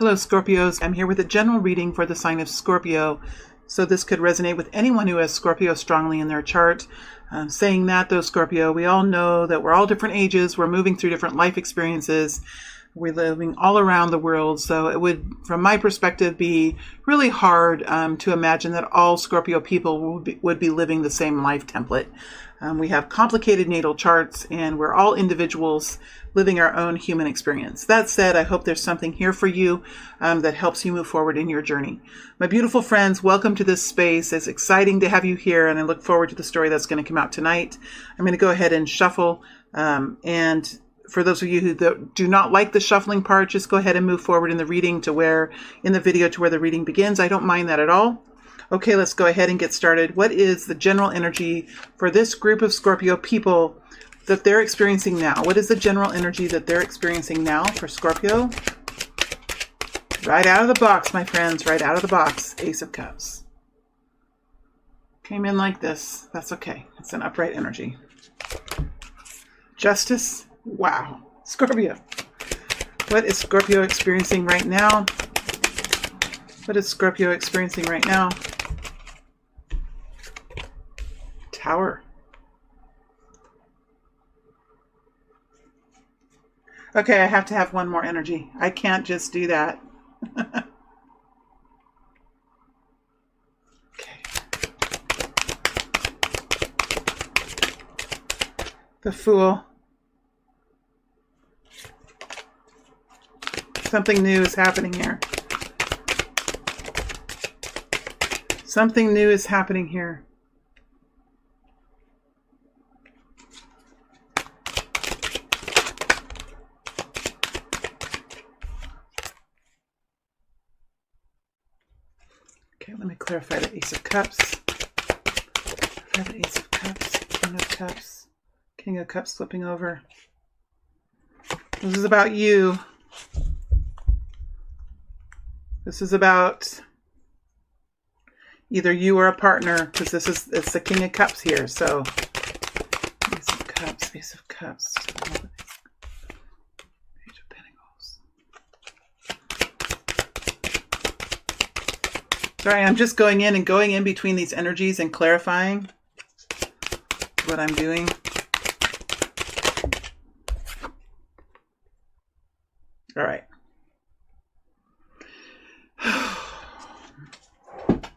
Hello Scorpios, I'm here with a general reading for the sign of Scorpio. So this could resonate with anyone who has Scorpio strongly in their chart. Saying that though, Scorpio, we all know that we're all different ages, we're moving through different life experiences, we're living all around the world. So it would, from my perspective, be really hard to imagine that all Scorpio people would be living the same life template. We have complicated natal charts and we're all individuals living our own human experience. That said, I hope there's something here for you that helps you move forward in your journey. My beautiful friends, welcome to this space. It's exciting to have you here and I look forward to the story that's going to come out tonight. I'm going to go ahead and shuffle. And for those of you who do not like the shuffling part, just go ahead and move forward in the reading to where, in the video to where the reading begins. I don't mind that at all. Okay, let's go ahead and get started. What is the general energy for this group of Scorpio people that they're experiencing now? What is the general energy that they're experiencing now for Scorpio? Right out of the box, my friends, right out of the box. Ace of Cups. Came in like this. That's okay. It's an upright energy. Justice. Wow. Scorpio. What is Scorpio experiencing right now? What is Scorpio experiencing right now? Tower. Okay, I have to have one more energy. I can't just do that. Okay. The Fool. Something new is happening here. Something new is happening here. Okay, let me clarify the Ace of Cups. Clarify the Ace of Cups, King of Cups, King of Cups flipping over. This is about you. This is about either you or a partner, because it's the King of Cups here. So Ace of Cups, Ace of Cups, Page of Pentacles. Sorry, I'm just going in between these energies and clarifying what I'm doing. All right.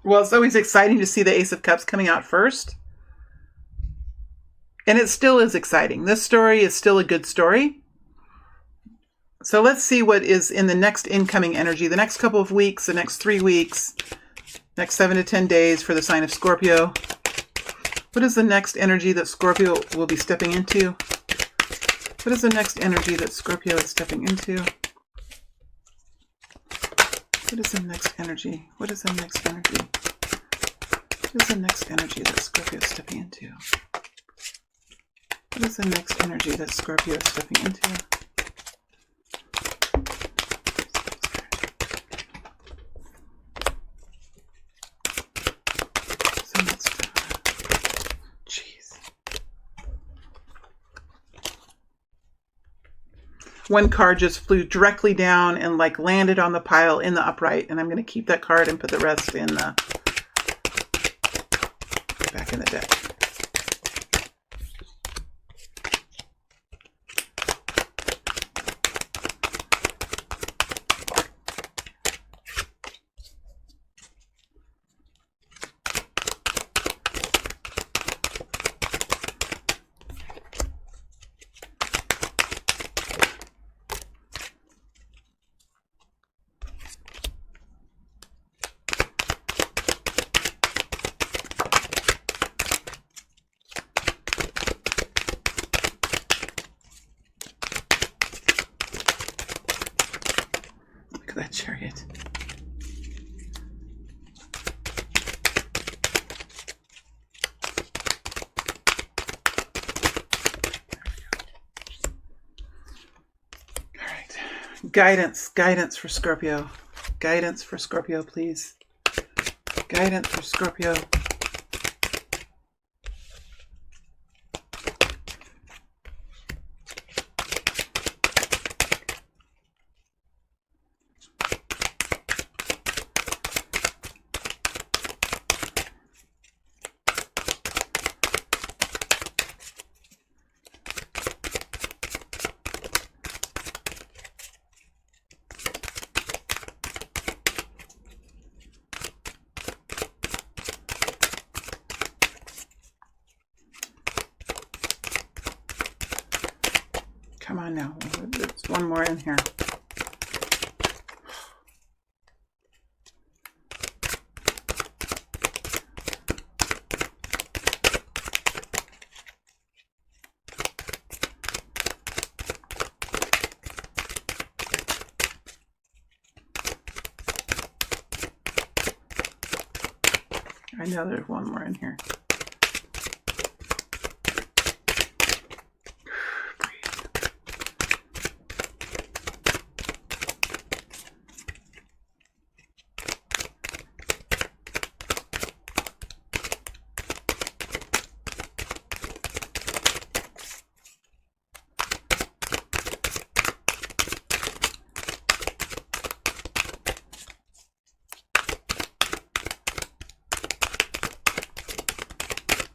Well, it's always exciting to see the Ace of Cups coming out first. And it still is exciting. This story is still a good story. So let's see what is in the next incoming energy, the next couple of weeks, the next 3 weeks, next 7 to 10 days for the sign of Scorpio. What is the next energy that Scorpio will be stepping into? What is the next energy that Scorpio is stepping into? What is the next energy? What is the next energy? What is the next energy that Scorpio is stepping into? What is the next energy that Scorpio is stepping into? Jeez. One card just flew directly down and like landed on the pile in the upright, and I'm going to keep that card and put the rest in the back in the deck. That Chariot. All right. Guidance for Scorpio. Guidance for Scorpio, please. Guidance for Scorpio. on now. There's one more in here. I know there's one more in here.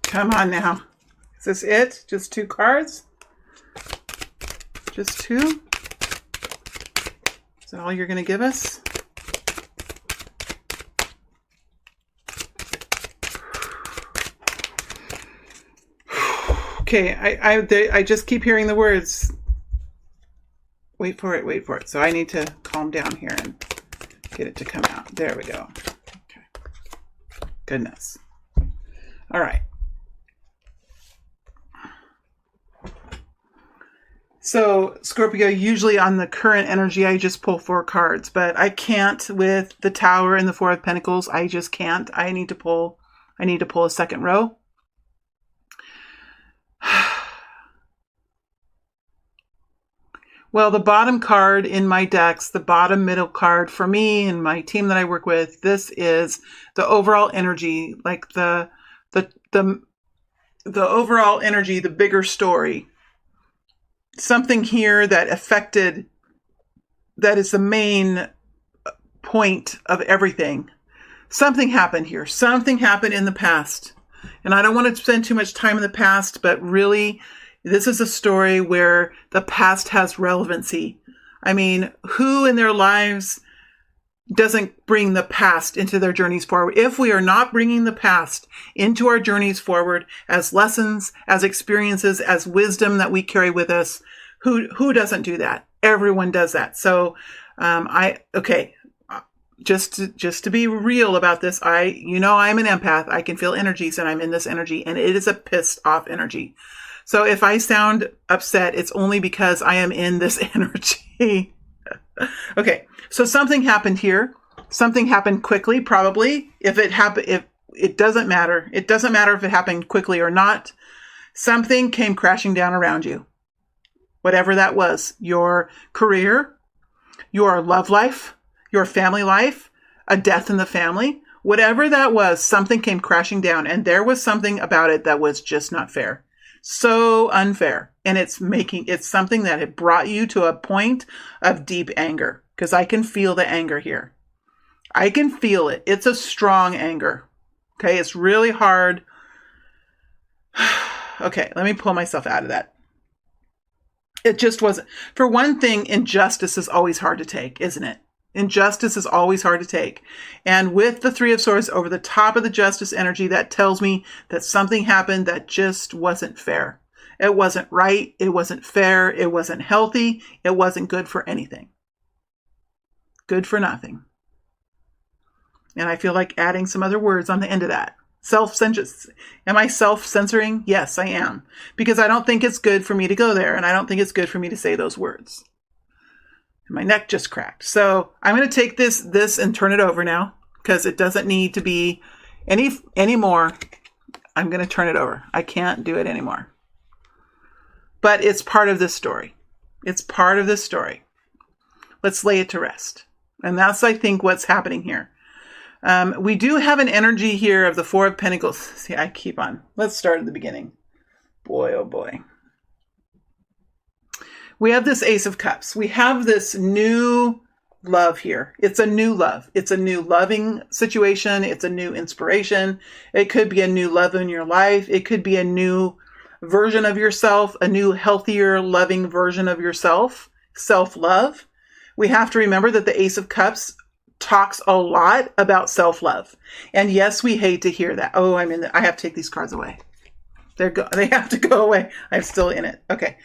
Come on now. Is this it? Just 2 cards? Just 2? Is that all you're going to give us? Okay, I just keep hearing the words. Wait for it, wait for it. So I need to calm down here and get it to come out. There we go. Okay. Goodness. All right. So Scorpio, usually on the current energy, I just pull 4 cards, but I can't with the Tower and the 4 of Pentacles. I just can't. I need to pull a second row. Well, the bottom card in my decks, the bottom middle card for me and my team that I work with, this is the overall energy, like the overall energy, the bigger story. Something here that affected, that is the main point of everything. Something happened here. Something happened in the past. And I don't want to spend too much time in the past, but really, this is a story where the past has relevancy. I mean, who in their lives doesn't bring the past into their journeys forward? If we are not bringing the past into our journeys forward as lessons, as experiences, as wisdom that we carry with us, who doesn't do that? Everyone does that. So, just to be real about this, I'm an empath. I can feel energies and I'm in this energy, and it is a pissed off energy. So if I sound upset, it's only because I am in this energy. Okay. So something happened here. Something happened quickly, probably. If it doesn't matter. It doesn't matter if it happened quickly or not. Something came crashing down around you. Whatever that was. Your career, your love life, your family life, a death in the family. Whatever that was, something came crashing down. And there was something about it that was just not fair. So unfair. And it's something that had brought you to a point of deep anger. Because I can feel the anger here. I can feel it. It's a strong anger. Okay, it's really hard. Okay, let me pull myself out of that. It just wasn't. For one thing, injustice is always hard to take, isn't it? Injustice is always hard to take. And with the 3 of Swords over the top of the justice energy, that tells me that something happened that just wasn't fair. It wasn't right. It wasn't fair. It wasn't healthy. It wasn't good for anything. Good for nothing. And I feel like adding some other words on the end of that. Self-censorship. Am I self-censoring? Yes, I am. Because I don't think it's good for me to go there. And I don't think it's good for me to say those words. And my neck just cracked. So I'm going to take this and turn it over now. Because it doesn't need to be any more. I'm going to turn it over. I can't do it anymore. But it's part of this story. It's part of this story. Let's lay it to rest. And that's, I think, what's happening here. We do have an energy here of the 4 of Pentacles. See, I keep on. Let's start at the beginning. Boy, oh boy. We have this Ace of Cups. We have this new love here. It's a new love. It's a new loving situation. It's a new inspiration. It could be a new love in your life. It could be a new version of yourself, a new healthier, loving version of yourself, self-love. We have to remember that the Ace of Cups talks a lot about self-love. And yes, we hate to hear that. Oh, I have to take these cards away. They have to go away. I'm still in it. Okay.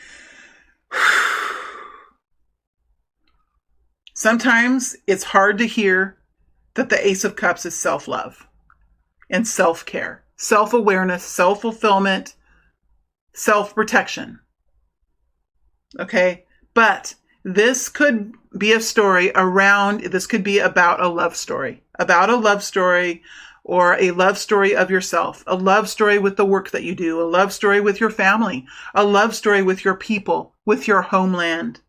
Sometimes it's hard to hear that the Ace of Cups is self-love and self-care, self-awareness, self-fulfillment, self-protection. Okay? But this could be a story this could be about a love story, or a love story of yourself, a love story with the work that you do, a love story with your family, a love story with your people, with your homeland.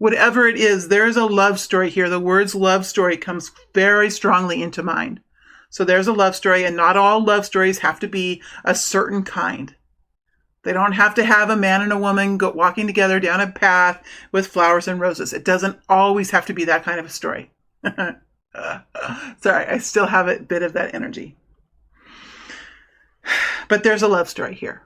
Whatever it is, there's a love story here. The words love story comes very strongly into mind. So there's a love story, and not all love stories have to be a certain kind. They don't have to have a man and a woman walking together down a path with flowers and roses. It doesn't always have to be that kind of a story. Sorry, I still have a bit of that energy. But there's a love story here.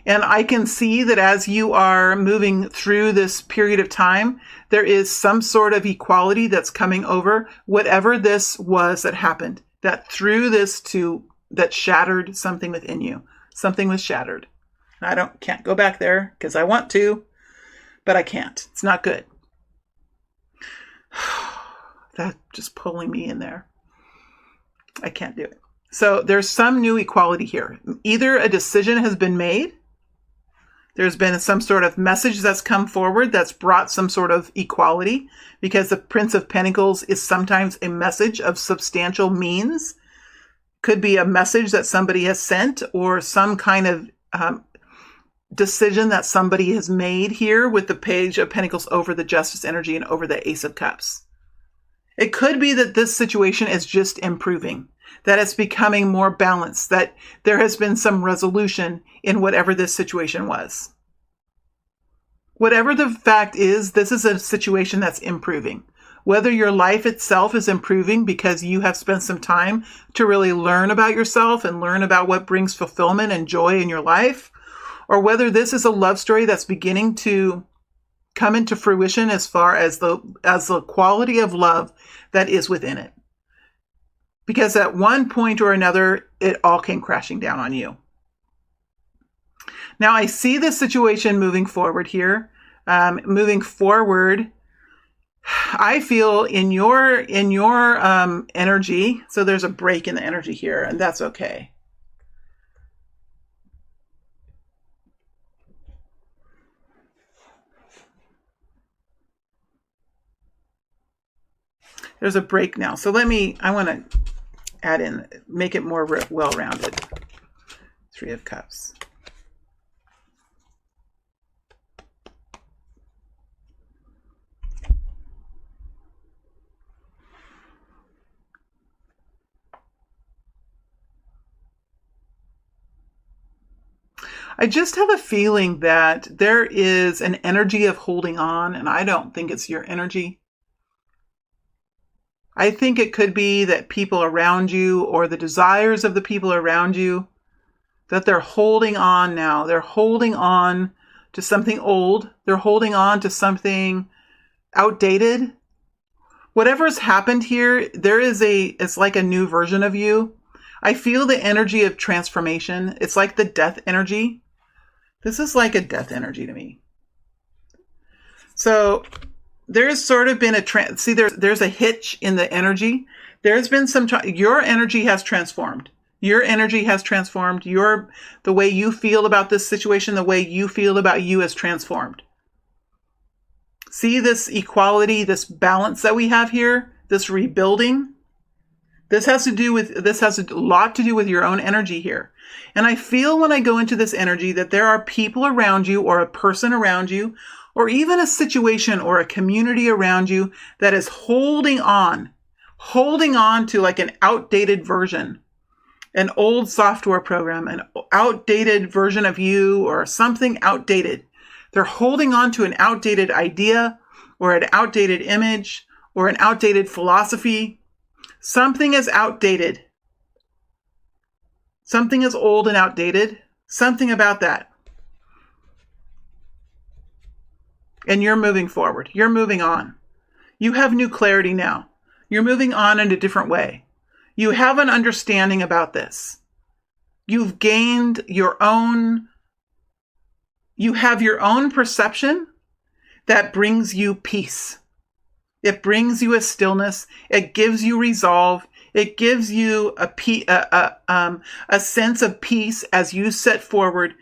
And I can see that as you are moving through this period of time, there is some sort of equality that's coming over whatever this was that happened, that threw this that shattered something within you. Something was shattered. Can't go back there because I want to, but I can't. It's not good. That's just pulling me in there. I can't do it. So there's some new equality here. Either a decision has been made, there's been some sort of message that's come forward that's brought some sort of equality, because the Prince of Pentacles is sometimes a message of substantial means. Could be a message that somebody has sent, or some kind of decision that somebody has made here with the Page of Pentacles over the Justice energy and over the Ace of Cups. It could be that this situation is just improving, that it's becoming more balanced, that there has been some resolution in whatever this situation was. Whatever the fact is, this is a situation that's improving. Whether your life itself is improving because you have spent some time to really learn about yourself and learn about what brings fulfillment and joy in your life, or whether this is a love story that's beginning to come into fruition as far as the quality of love that is within it. Because at one point or another, it all came crashing down on you. Now I see this situation moving forward here. Moving forward, I feel in your energy, so there's a break in the energy here, and that's okay. There's a break now. So I want to add in, make it more well-rounded. Three of Cups. I just have a feeling that there is an energy of holding on, and I don't think it's your energy. I think it could be that people around you, or the desires of the people around you, that they're holding on now. They're holding on to something old. They're holding on to something outdated. Whatever's happened here, it's like a new version of you. I feel the energy of transformation. It's like the death energy. This is like a death energy to me. So there's sort of been there's a hitch in the energy. There's been your energy has transformed. Your energy has transformed. The way you feel about this situation, the way you feel about you has transformed. See this equality, this balance that we have here, this rebuilding. This has a lot to do with your own energy here. And I feel when I go into this energy that there are people around you, or a person around you, or even a situation or a community around you that is holding on to like an outdated version, an old software program, an outdated version of you, or something outdated. They're holding on to an outdated idea, or an outdated image, or an outdated philosophy. Something is outdated. Something is old and outdated. Something about that. And you're moving forward. You're moving on. You have new clarity now. You're moving on in a different way. You have an understanding about this. You've gained you have your own perception that brings you peace. It brings you a stillness. It gives you resolve. It gives you a sense of peace as you set forward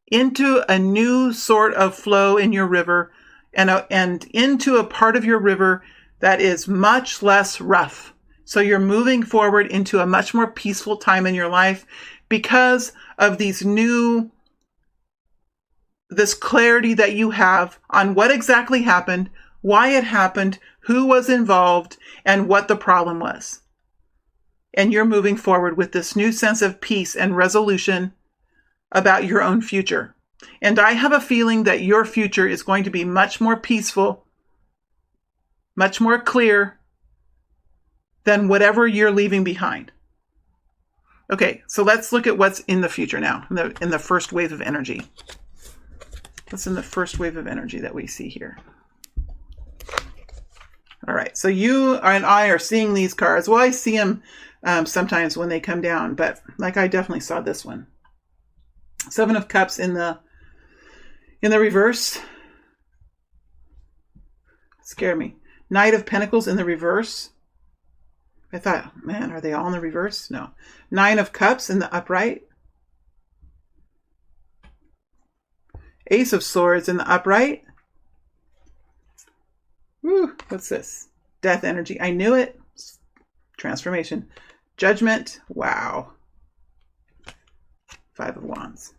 into a new sort of flow in your river, and into a part of your river that is much less rough. So you're moving forward into a much more peaceful time in your life because of this clarity that you have on what exactly happened, why it happened, who was involved, and what the problem was. And you're moving forward with this new sense of peace and resolution about your own future. And I have a feeling that your future is going to be much more peaceful, much more clear than whatever you're leaving behind. Okay, so let's look at what's in the future now, in the first wave of energy. What's in the first wave of energy that we see here? All right, so you and I are seeing these cards. Well, I see them sometimes when they come down, but like I definitely saw this one. Seven of Cups in the reverse. It scared me. Knight of Pentacles in the reverse. I thought, man, are they all in the reverse? No. Nine of Cups in the upright. Ace of Swords in the upright. Woo, what's this? Death energy. I knew it. Transformation. Judgment. Wow. Five of Wands.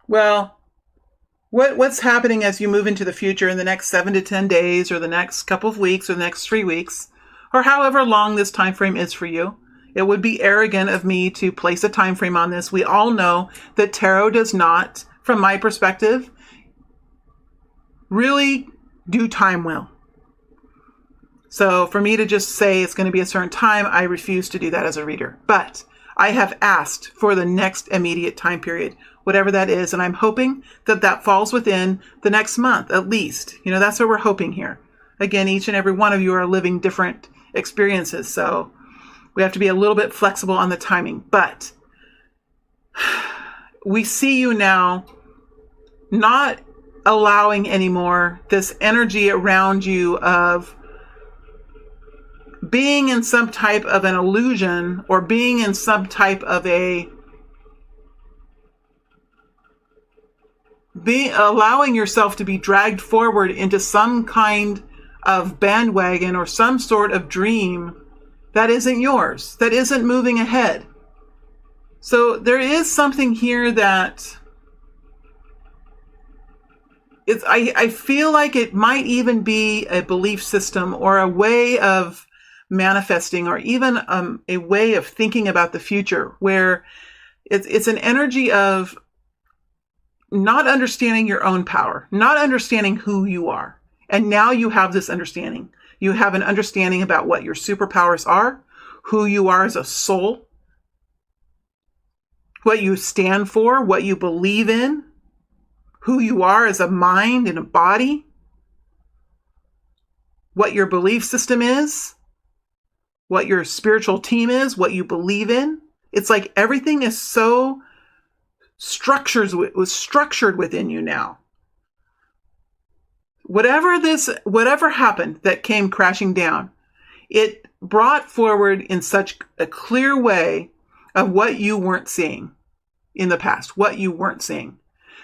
Well, what's happening as you move into the future in the next 7 to 10 days, or the next couple of weeks, or the next 3 weeks, or however long this time frame is for you? It would be arrogant of me to place a time frame on this. We all know that tarot does not, from my perspective, really do time well. So for me to just say it's going to be a certain time, I refuse to do that as a reader. But I have asked for the next immediate time period, whatever that is, and I'm hoping that that falls within the next month at least. You know, that's what we're hoping here. Again, each and every one of you are living different experiences, so we have to be a little bit flexible on the timing. But we see you now not allowing anymore this energy around you of being in some type of an illusion, or being in some type of allowing yourself to be dragged forward into some kind of bandwagon or some sort of dream that isn't yours, that isn't moving ahead. So there is something here that I feel like it might even be a belief system, or a way of manifesting, or even a way of thinking about the future, where it's an energy of not understanding your own power, not understanding who you are. And now you have this understanding. You have an understanding about what your superpowers are, who you are as a soul, what you stand for, what you believe in, who you are as a mind and a body, what your belief system is, what your spiritual team is, what you believe in. It's like everything is so structured within you now. Whatever happened that came crashing down, it brought forward in such a clear way of what you weren't seeing in the past, what you weren't seeing.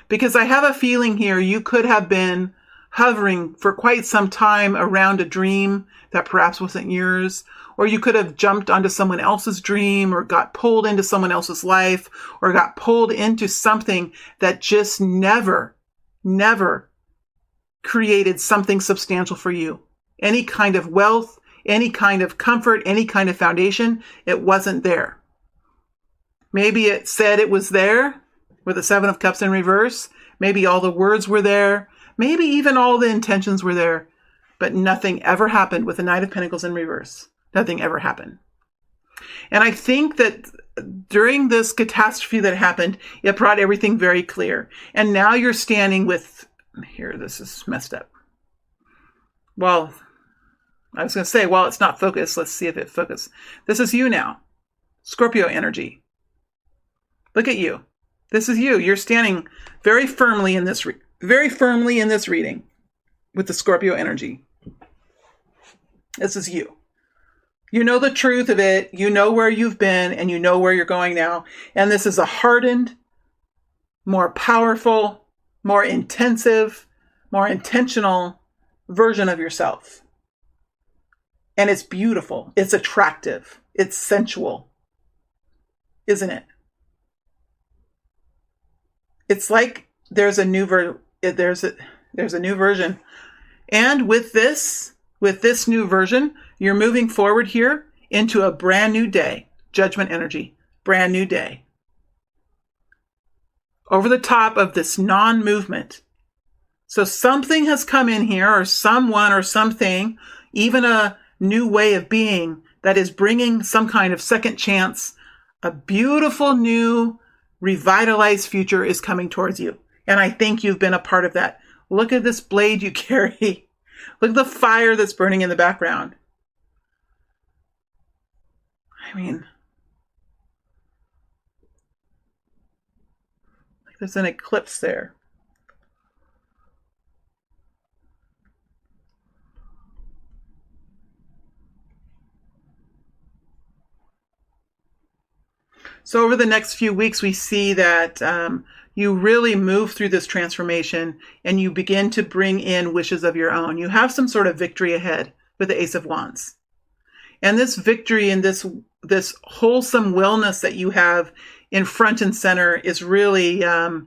Because I have a feeling here you could have been hovering for quite some time around a dream that perhaps wasn't yours, or you could have jumped onto someone else's dream, or got pulled into someone else's life, or got pulled into something that just never created something substantial for you. Any kind of wealth, any kind of comfort, any kind of foundation, it wasn't there. Maybe it said it was there with the Seven of Cups in reverse. Maybe all the words were there. Maybe even all the intentions were there. But nothing ever happened with the Knight of Pentacles in reverse. Nothing ever happened. And I think that during this catastrophe that happened, it brought everything very clear. And now you're standing with, here, this is messed up. Well, I was going to say, well, it's not focused. Let's see if it focuses. This is you now. Scorpio energy. Look at you. This is you. You're standing very firmly in this reading with the Scorpio energy. This is you. You know the truth of it. You know where you've been and you know where you're going now. And this is a hardened, more powerful, more intensive, more intentional version of yourself. And it's beautiful. It's attractive. It's sensual. Isn't it? It's like there's a new there's a new version. And with this new version, you're moving forward here into a brand new day. Judgment energy. Brand new day. Over the top of this non-movement. So something has come in here, or someone or something, even a new way of being that is bringing some kind of second chance. A beautiful new revitalized future is coming towards you. And I think you've been a part of that. Look at this blade you carry. Look at the fire that's burning in the background. I mean, like there's an eclipse there. So over the next few weeks, we see that you really move through this transformation and you begin to bring in wishes of your own. You have some sort of victory ahead with the Ace of Wands. And this victory and this wholesome wellness that you have in front and center is really the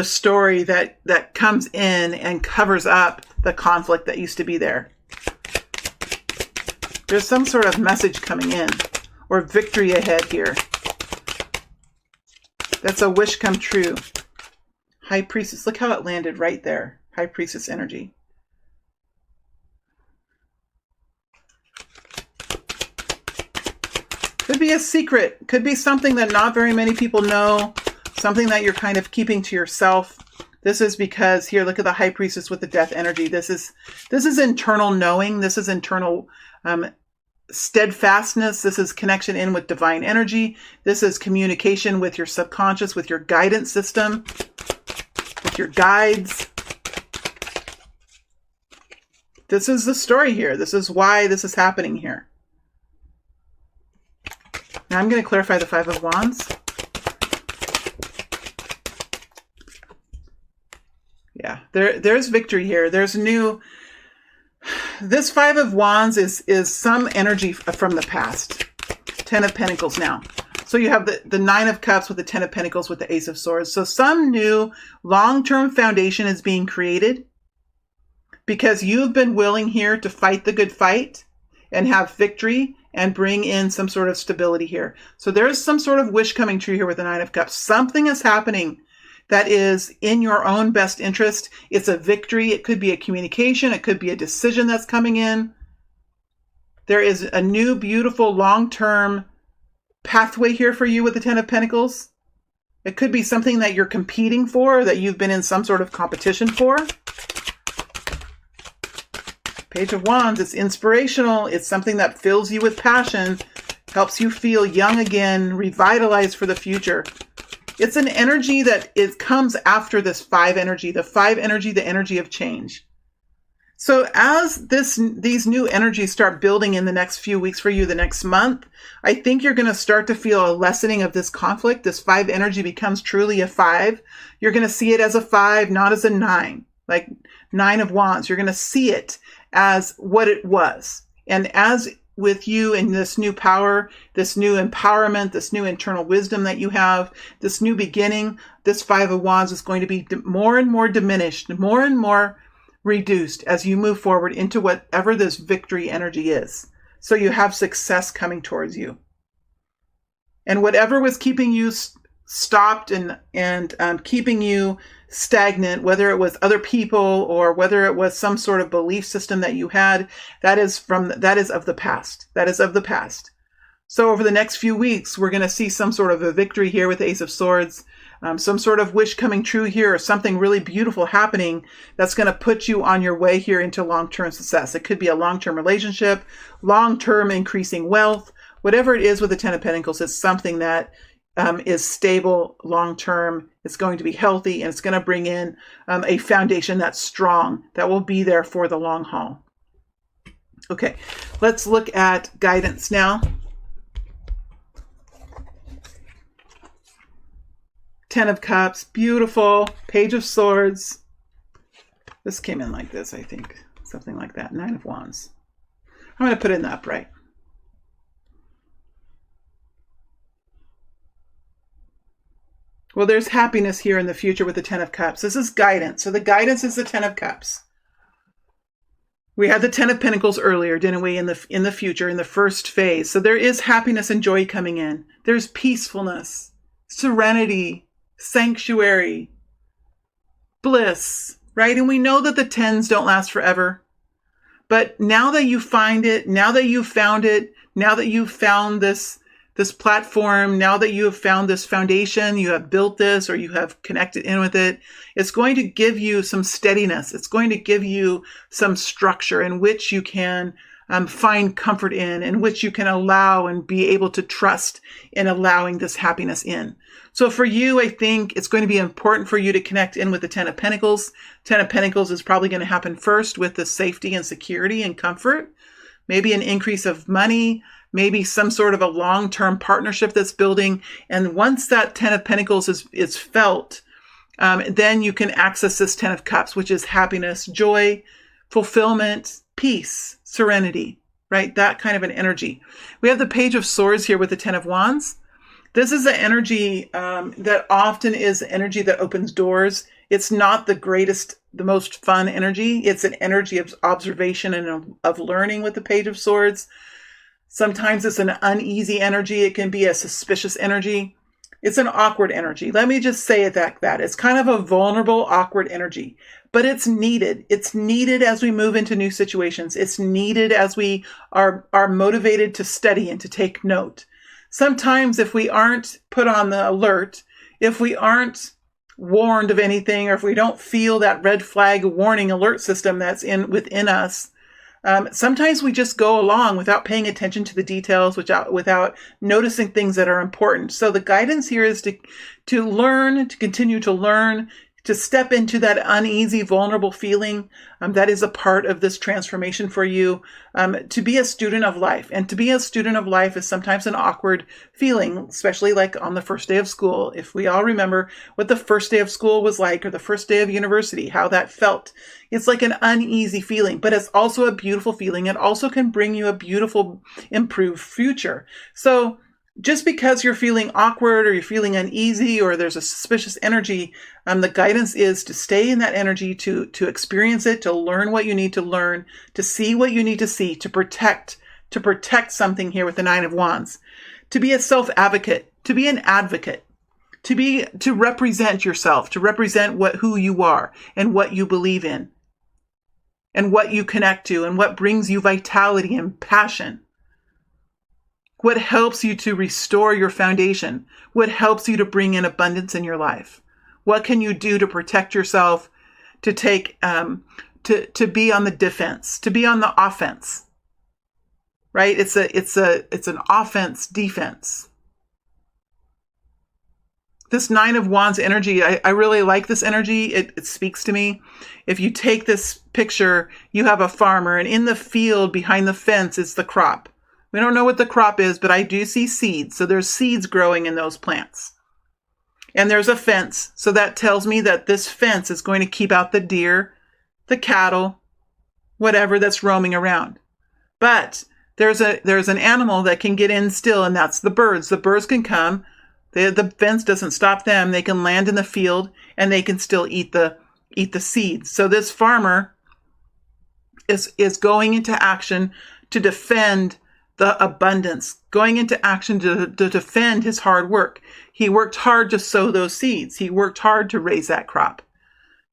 story that comes in and covers up the conflict that used to be there. There's some sort of message coming in. Or victory ahead here. That's a wish come true. High Priestess. Look how it landed right there. High Priestess energy. Could be a secret. Could be something that not very many people know. Something that you're kind of keeping to yourself. This is because here, look at the High Priestess with the Death energy. This is internal knowing. This is internal steadfastness. This is connection in with divine energy. This is communication with your subconscious, with your guidance system, with your guides. This is the story here. This is why this is happening here. Now I'm going to clarify the Five of Wands. Yeah, there's victory here. There's new. This Five of Wands is some energy from the past. Ten of Pentacles now. So you have the Nine of Cups with the Ten of Pentacles with the Ace of Swords. So some new long-term foundation is being created because you've been willing here to fight the good fight and have victory and bring in some sort of stability here. So there's some sort of wish coming true here with the Nine of Cups. Something is happening that is in your own best interest. It's a victory. It could be a communication. It could be a decision that's coming in. There is a new, beautiful, long-term pathway here for you with the Ten of Pentacles. It could be something that you're competing for, that you've been in some sort of competition for. Page of Wands, it's inspirational. It's something that fills you with passion, helps you feel young again, revitalized for the future. It's an energy that comes after this Five energy, the Five energy, the energy of change. So as these new energies start building in the next few weeks for you, the next month, I think you're going to start to feel a lessening of this conflict. This Five energy becomes truly a Five. You're going to see it as a Five, not as a Nine, like Nine of Wands. You're going to see it as what it was. And as with you in this new power, this new empowerment, this new internal wisdom that you have, this new beginning, this Five of Wands is going to be more and more diminished, more and more reduced as you move forward into whatever this victory energy is. So you have success coming towards you. And whatever was keeping you stopped and keeping you stagnant, whether it was other people or whether it was some sort of belief system that you had, that is of the past. That is of the past. So over the next few weeks, we're going to see some sort of a victory here with the Ace of Swords. some sort of wish coming true here, or something really beautiful happening that's going to put you on your way here into long-term success. It could be a long-term relationship, long-term increasing wealth, whatever it is with the Ten of Pentacles. It's something that is stable, long-term. It's going to be healthy, and it's going to bring in a foundation that's strong, that will be there for the long haul. Okay, let's look at guidance now. Ten of Cups, beautiful. Page of Swords. This came in like this, I think. Something like that. Nine of Wands. I'm going to put it in the upright. Well, there's happiness here in the future with the Ten of Cups. This is guidance. So the guidance is the Ten of Cups. We had the Ten of Pentacles earlier, didn't we, in the future, in the first phase. So there is happiness and joy coming in. There's peacefulness, serenity, sanctuary, bliss, right? And we know that the tens don't last forever. But now that you find it, now that you've found it, now that you've found this platform, now that you have found this foundation, you have built this, or you have connected in with it, it's going to give you some steadiness. It's going to give you some structure in which you can find comfort in which you can allow and be able to trust in allowing this happiness in. So for you, I think it's going to be important for you to connect in with the Ten of Pentacles. Ten of Pentacles is probably going to happen first with the safety and security and comfort, maybe an increase of money, maybe some sort of a long-term partnership that's building. And once that Ten of Pentacles is felt, then you can access this Ten of Cups, which is happiness, joy, fulfillment, peace, serenity, right? That kind of an energy. We have the Page of Swords here with the Ten of Wands. This is an energy that often is energy that opens doors. It's not the greatest, the most fun energy. It's an energy of observation and of learning with the Page of Swords. Sometimes it's an uneasy energy. It can be a suspicious energy. It's an awkward energy. Let me just say it like that. It's kind of a vulnerable, awkward energy, but it's needed. It's needed as we move into new situations. It's needed as we are motivated to study and to take note. Sometimes if we aren't put on the alert, if we aren't warned of anything, or if we don't feel that red flag warning alert system that's within us, sometimes we just go along without paying attention to the details, without noticing things that are important. So the guidance here is to learn, to continue to learn, to step into that uneasy, vulnerable feeling that is a part of this transformation for you, to be a student of life. And to be a student of life is sometimes an awkward feeling, especially like on the first day of school. If we all remember what the first day of school was like, or the first day of university, how that felt. It's like an uneasy feeling, but it's also a beautiful feeling. It also can bring you a beautiful, improved future. So just because you're feeling awkward, or you're feeling uneasy, or there's a suspicious energy, the guidance is to stay in that energy, to experience it, to learn what you need to learn, to see what you need to see, to protect something here with the Nine of Wands, to be a self-advocate, to be an advocate, to represent yourself, to represent who you are and what you believe in and what you connect to and what brings you vitality and passion. What helps you to restore your foundation? What helps you to bring in abundance in your life? What can you do to protect yourself, to take, to be on the defense, to be on the offense? Right? It's an offense defense. This Nine of Wands energy, I really like this energy. It speaks to me. If you take this picture, you have a farmer, and in the field behind the fence is the crop. We don't know what the crop is, but I do see seeds. So there's seeds growing in those plants. And there's a fence. So that tells me that this fence is going to keep out the deer, the cattle, whatever that's roaming around. But there's an animal that can get in still, and that's the birds. The birds can come. The fence doesn't stop them. They can land in the field, and they can still eat the seeds. So this farmer is going into action to defend the abundance, going into action to defend his hard work. He worked hard to sow those seeds. He worked hard to raise that crop.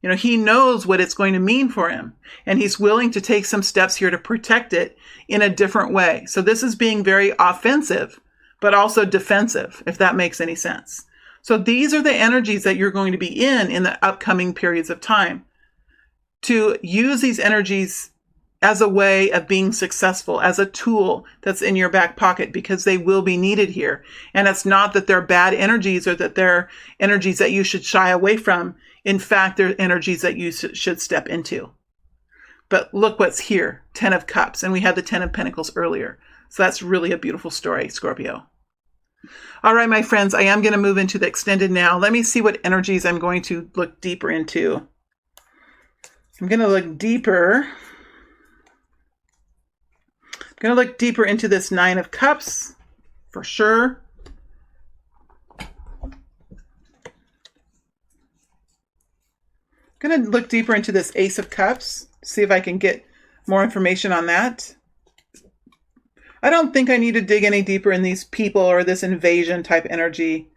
You know, he knows what it's going to mean for him, and he's willing to take some steps here to protect it in a different way. So this is being very offensive, but also defensive, if that makes any sense. So these are the energies that you're going to be in the upcoming periods of time. To use these energies as a way of being successful, as a tool that's in your back pocket, because they will be needed here. And it's not that they're bad energies or that they're energies that you should shy away from. In fact, they're energies that you should step into. But look what's here, 10 of Cups, and we had the 10 of Pentacles earlier. So that's really a beautiful story, Scorpio. All right, my friends, I am going to move into the extended now. Let me see what energies I'm going to look deeper into. I'm going to look deeper. I'm going to look deeper into this 9 of Cups, for sure. I'm going to look deeper into this Ace of Cups, see if I can get more information on that. I don't think I need to dig any deeper in these people or this invasion type energy.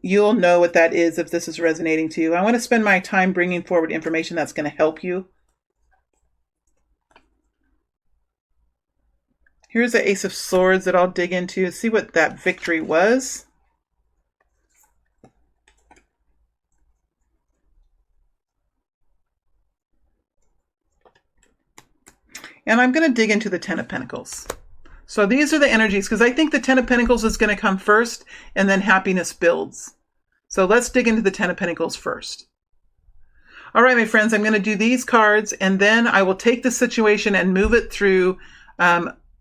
You'll know what that is if this is resonating to you. I want to spend my time bringing forward information that's going to help you. Here's the Ace of Swords that I'll dig into, see what that victory was. And I'm going to dig into the 10 of Pentacles. So these are the energies, because I think the 10 of Pentacles is going to come first, and then happiness builds. So let's dig into the 10 of Pentacles first. All right, my friends, I'm going to do these cards, and then I will take the situation and move it through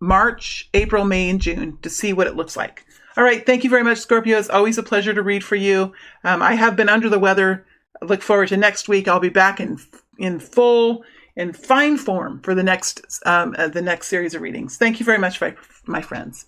March, April, May, and June to see what it looks like. All right, thank you very much, Scorpio. It's always a pleasure to read for you. I have been under the weather. I look forward to next week. I'll be back in fine form for the next series of readings. Thank you very much, my friends.